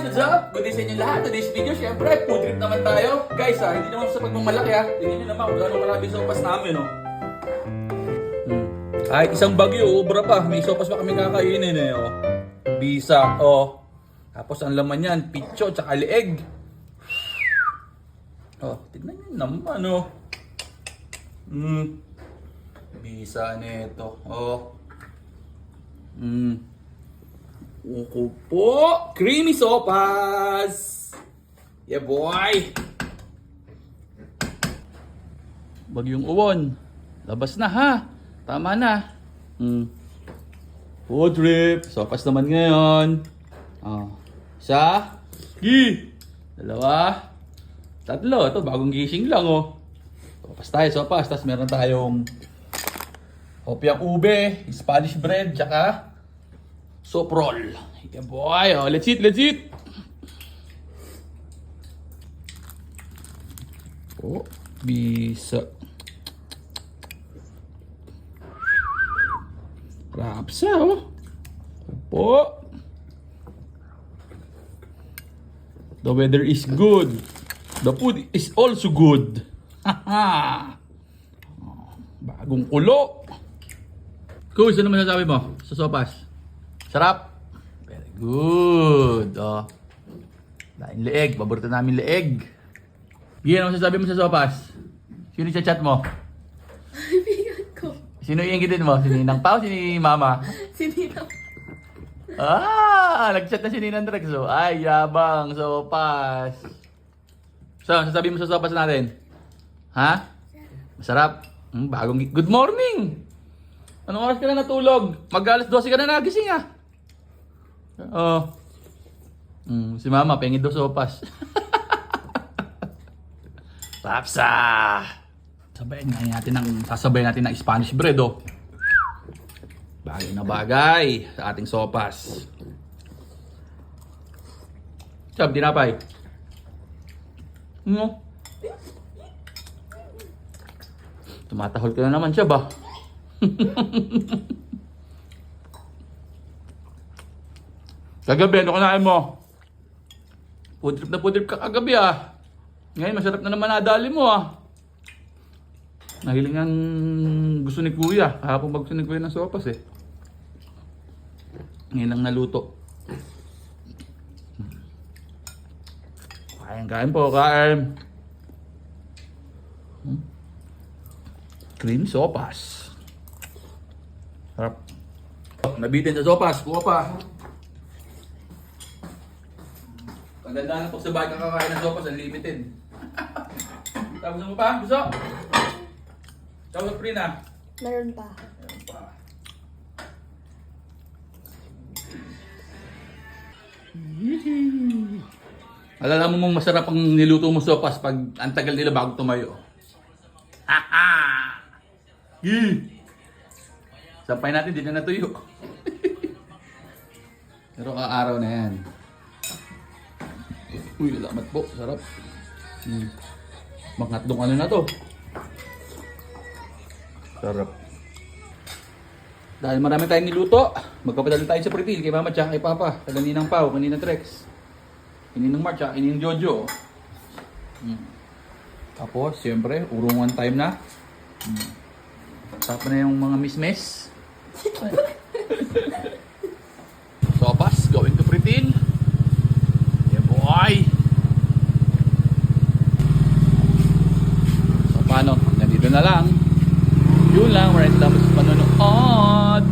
what's up? Good day sa inyo lahat. Today's video, syempre, food trip naman tayo. Guys, hindi naman sa pagmamalaki ha. Tingnan nyo naman kung gano'ng marami sopas namin, no? Kahit isang bagyo, obra pa. May sopas pa kami kakainin, eh, oh. Bisa, oh. Tapos ang laman yan, picho, tsaka leeg. Oh, tignan nyo naman, oh. Bisa nito, oh. Uko po! Creamy sopas! Yeah, boy! Bagyong uwon. Labas na, ha? Tama na. Food trip. Sopas naman ngayon. Isa. Dalawa. Tatlo. Ito, bagong gising lang, oh. Sopas tayo, sopas. Tapos meron tayong hopyang ube, Spanish bread, tsaka soprol. Yeah, boy. Oh, let's eat, let's eat. Oh, bisa. Rapsa, oh. Opo. The weather is good. The food is also good. Haha. Bagong ulo. Cool, ano masasabi mo sa sopas? Sarap. Very good. Oh. Lain leeg. Paborito namin leeg. Gian, ano masasabi mo sa sopas? Sino yung chat mo? Kaibigan ko. Sino yung inggitin mo? Si Ninang Pao, si Mama? Sininaw. Nag-chat na si Ninang Drex. Oh. Ay, yabang. Sopas. So, sasabi mo sa sopas natin? Ha? Masarap. Bagong good morning. Anong oras ka na natulog? Mag-alas 12 ka na nagising, ah. Oh. Si Mama, pengin daw sopas. Rapsa! Sasabayin natin ng Spanish bread, oh. Bagay na bagay sa ating sopas. Sab, dinapay. Tumatahol ka na naman siya ba? Kagabi, ano kanain mo? Food trip ka kagabi, ah. Ngayon, masarap na naman nadali mo, ah. Nahiling ang gusto ni Kuya. Kahapon ba gusto ni Kuya ng sopas, eh. Ngayon lang naluto. Kain po, kain. Cream sopas. Harap. Nabitin sa sopas. Kuha pa. Maganda na pag sa bahay kakakain ng sopas. Unlimited. Tapos mo pa? Gusto? Tapos free na. Meron pa. Meron pa. Alala mo mong masarap ang niluto mo sopas pag ang tagal nila bago tumayo. Sampay natin, di na natuyo. Pero kaaraw na yan. Uy, salamat po. Sarap. Mangatdong ano na to. Sarap. Dahil marami tayong niluto, magpapadala tayo sa pretil kay Mama tsaka kay Papa. Sa Ninang Pao, Ninang Trex. Ninang March, tsaka Ninang Jojo. Tapos, siyempre, urungan time na. Tap na yung mga miss-miss. Sopas, going to pretil. Yeah, boy! So, paano? Nandito na lang. Yun lang, maraming salamat sa panonood.